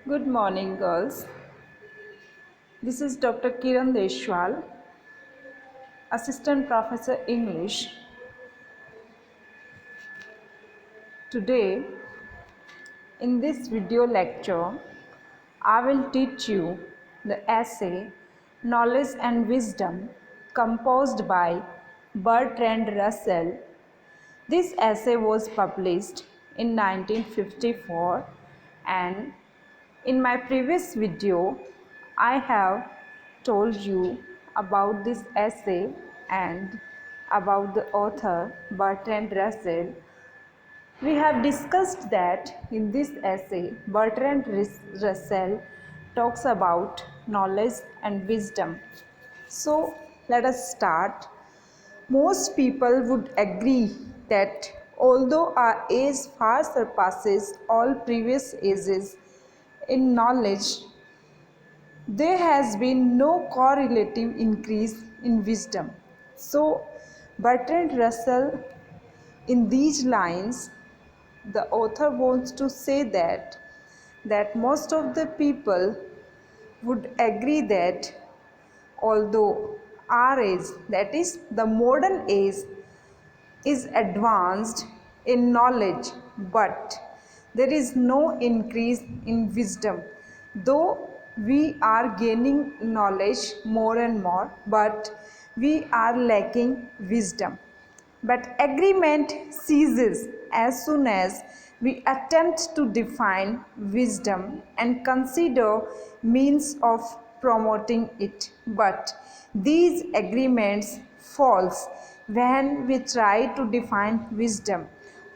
Good morning, girls. This is Dr. Kiran Deshwal, Assistant Professor English. Today, in this video lecture, I will teach you the essay Knowledge and Wisdom composed by Bertrand Russell. This essay was published in 1954, and in my previous video, I have told you about this essay and about the author Bertrand Russell. We have discussed that in this essay, Bertrand Russell talks about knowledge and wisdom. So, let us start. Most people would agree that although our age far surpasses all previous ages in knowledge, there has been no correlative increase in wisdom. So, Bertrand Russell, in these lines, the author wants to say that most of the people would agree that although our age, that is the modern age, is advanced in knowledge, but there is no increase in wisdom. Though we are gaining knowledge more and more, but we are lacking wisdom. But agreement ceases as soon as we attempt to define wisdom and consider means of promoting it. But these agreements falls when we try to define wisdom.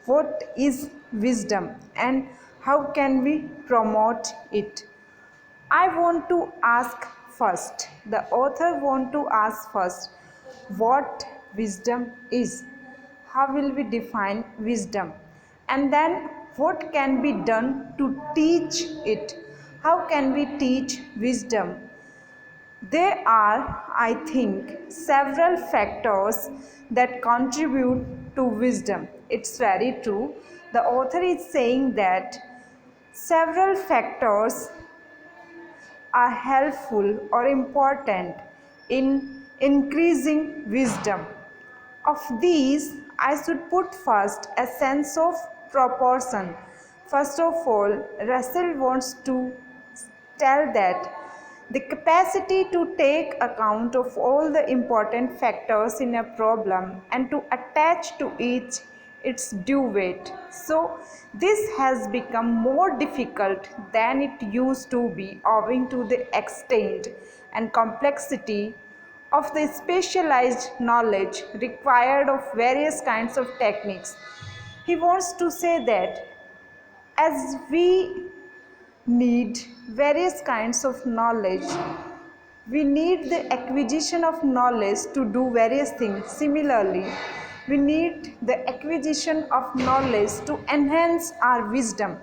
What is wisdom and how can we promote it? I want to ask first, the author want to ask first, what wisdom is? How will we define wisdom? And then what can be done to teach it? How can we teach wisdom? There are, I think, several factors that contribute to wisdom. It's very true. The author is saying that several factors are helpful or important in increasing wisdom. Of these, I should put first a sense of proportion. First of all, Russell wants to tell that the capacity to take account of all the important factors in a problem and to attach to each its due weight. So, this has become more difficult than it used to be owing to the extent and complexity of the specialized knowledge required of various kinds of techniques. He wants to say that as we need various kinds of knowledge, we need the acquisition of knowledge to do various things. Similarly, we need the acquisition of knowledge to enhance our wisdom.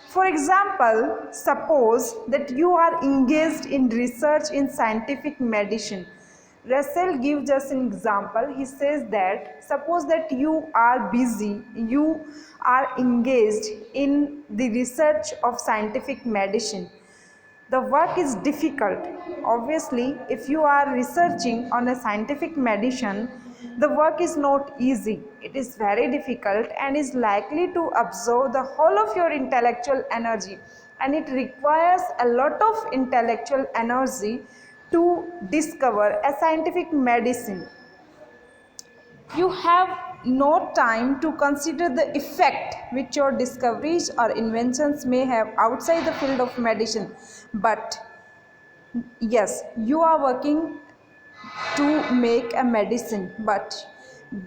For example, suppose that you are engaged in research in scientific medicine. Russell gives us an example. He says that suppose that you are busy, you are engaged in the research of scientific medicine. The work is difficult. Obviously, if you are researching on a scientific medicine, the work is not easy. It is very difficult and is likely to absorb the whole of your intellectual energy, and it requires a lot of intellectual energy to discover a scientific medicine. You have no time to consider the effect which your discoveries or inventions may have outside the field of medicine. But yes, you are working to make a medicine, but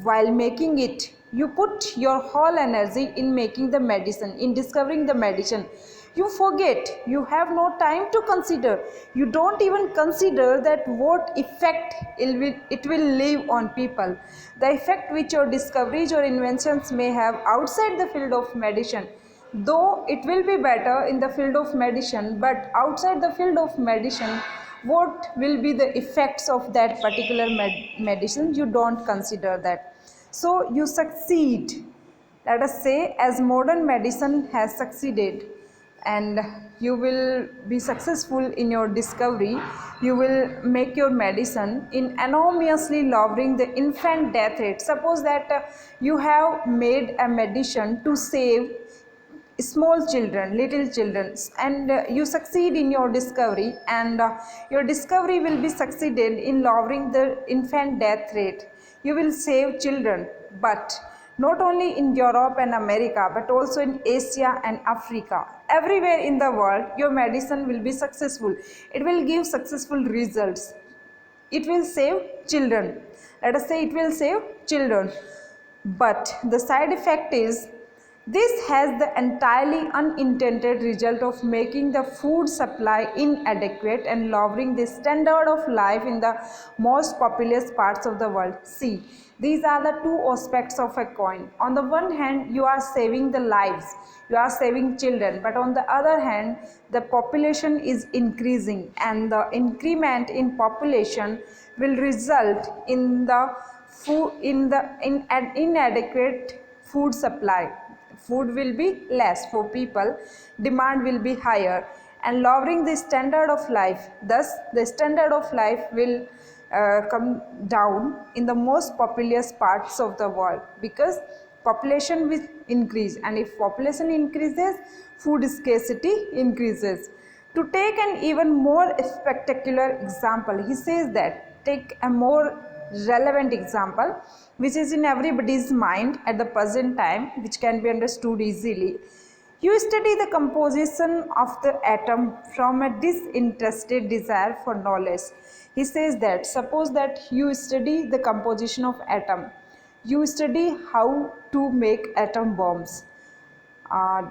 while making it, you put your whole energy in making the medicine, in discovering the medicine. You forget, you have no time to consider, you don't even consider that what effect it will leave on people, the effect which your discoveries or inventions may have outside the field of medicine. Though it will be better in the field of medicine, but outside the field of medicine, what will be the effects of that particular medicine, you don't consider that. So you succeed, let us say, as modern medicine has succeeded, and you will be successful in your discovery. You will make your medicine in enormously lowering the infant death rate. Suppose that you have made a medicine to save small children, little children, and you succeed in your discovery, and your discovery will be succeeded in lowering the infant death rate. You will save children, but not only in Europe and America, but also in Asia and Africa. Everywhere in the world, your medicine will be successful. It will give successful results. It will save children. Let us say it will save children. But the side effect is this has the entirely unintended result of making the food supply inadequate and lowering the standard of life in the most populous parts of the world. See, these are the two aspects of a coin. On the one hand, you are saving the lives, you are saving children, but on the other hand, the population is increasing, and the increment in population will result in the inadequate food supply. Food will be less for people, demand will be higher, and lowering the standard of life. Thus, the standard of life will come down in the most populous parts of the world, because population will increase, and if population increases, food scarcity increases. To take an even more spectacular example, he says that take a more relevant example which is in everybody's mind at the present time, which can be understood easily. You study the composition of the atom from a disinterested desire for knowledge. He says that suppose that you study the composition of atom, you study how to make atom bombs, uh,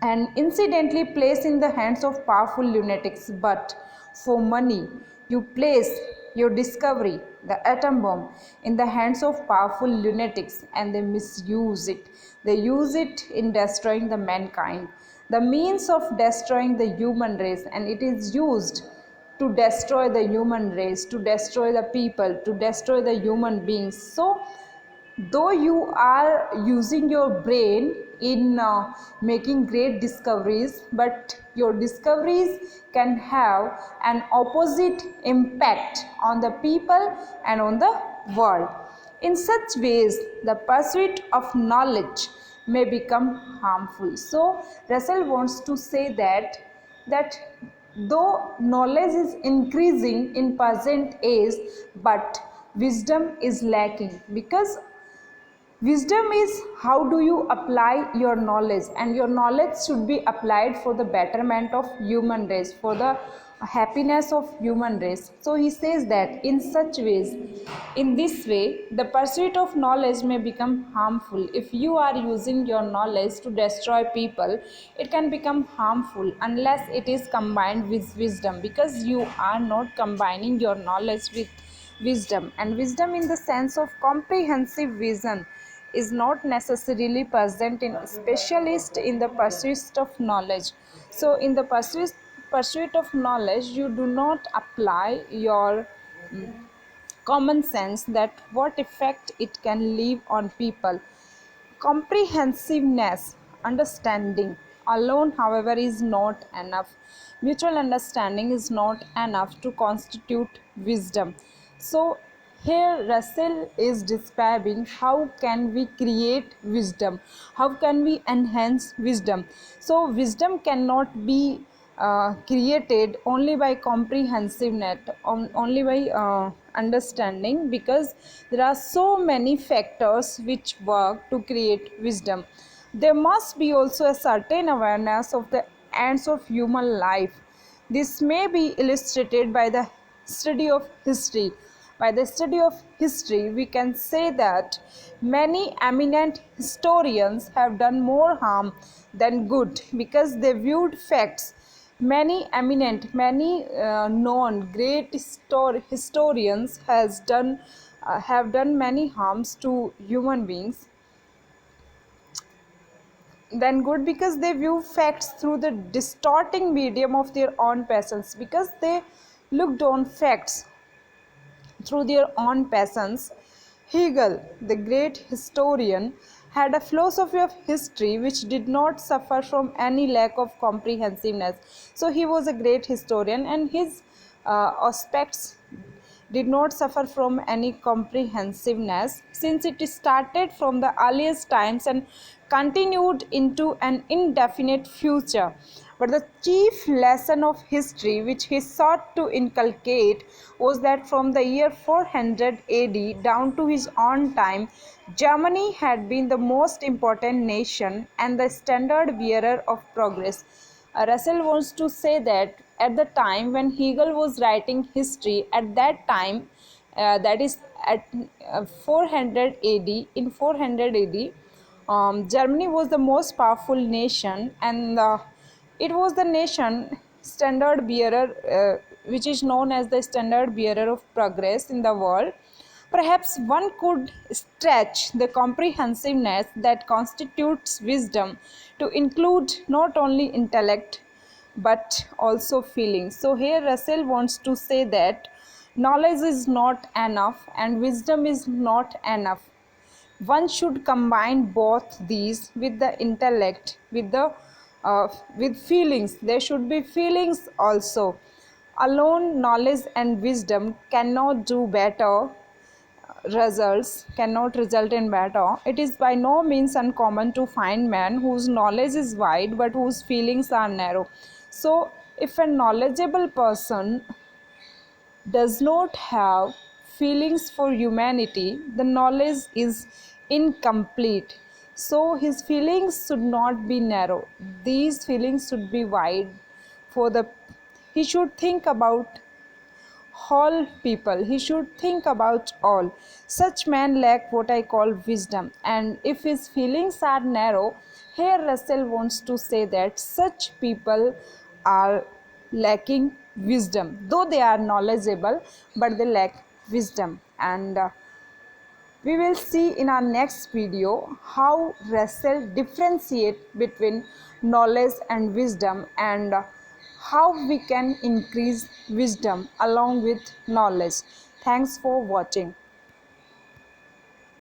and incidentally place in the hands of powerful lunatics, but for money you place your discovery, the atom bomb, in the hands of powerful lunatics, and they misuse it. They use it in destroying the mankind, the means of destroying the human race, and it is used to destroy the human race, to destroy the people, to destroy the human beings. So though you are using your brain in making great discoveries, but your discoveries can have an opposite impact on the people and on the world. In such ways, the pursuit of knowledge may become harmful. So Russell wants to say that though knowledge is increasing in present age, but wisdom is lacking, because wisdom is how do you apply your knowledge, and your knowledge should be applied for the betterment of human race, for the happiness of human race. So he says that in such ways, in this way, the pursuit of knowledge may become harmful. If you are using your knowledge to destroy people, it can become harmful unless it is combined with wisdom, because you are not combining your knowledge with wisdom. And wisdom in the sense of comprehensive vision is not necessarily present in specialist in the pursuit of knowledge. So in the pursuit of knowledge, you do not apply your common sense that what effect it can leave on people. Comprehensiveness, understanding alone, however, is not enough. Mutual understanding is not enough to constitute wisdom. So here Russell is describing how can we create wisdom, how can we enhance wisdom. So wisdom cannot be created only by comprehensiveness, only by understanding, because there are so many factors which work to create wisdom. There must be also a certain awareness of the ends of human life. This may be illustrated by the study of history. By the study of history, we can say that many eminent historians have done more harm than good, because they viewed facts. Many eminent, many known great historians have done many harms to human beings than good, because they view facts through the distorting medium of their own passions, because they looked on facts through their own passions. Hegel, the great historian, had a philosophy of history which did not suffer from any lack of comprehensiveness. So he was a great historian, and his aspects did not suffer from any comprehensiveness, since it started from the earliest times and continued into an indefinite future. But the chief lesson of history which he sought to inculcate was that from the year 400 AD down to his own time, Germany had been the most important nation and the standard bearer of progress. Russell wants to say that at the time when Hegel was writing history, at that time, that is at 400 AD, in 400 AD, Germany was the most powerful nation, and it was the nation standard bearer, which is known as the standard bearer of progress in the world. Perhaps one could stretch the comprehensiveness that constitutes wisdom to include not only intellect but also feelings. So here Russell wants to say that knowledge is not enough and wisdom is not enough. One should combine both these with the intellect, with feelings. There should be feelings also. Alone knowledge and wisdom cannot do better results, cannot result in better. It is by no means uncommon to find men whose knowledge is wide but whose feelings are narrow. So if a knowledgeable person does not have feelings for humanity, the knowledge is incomplete. So his feelings should not be narrow. These feelings should be wide. For the he should think about all people. He should think about all. Such men lack what I call wisdom. And if his feelings are narrow, here Russell wants to say that such people are lacking wisdom. Though they are knowledgeable, but they lack wisdom. And we will see in our next video how Russell differentiate between knowledge and wisdom, and how we can increase wisdom along with knowledge. Thanks for watching.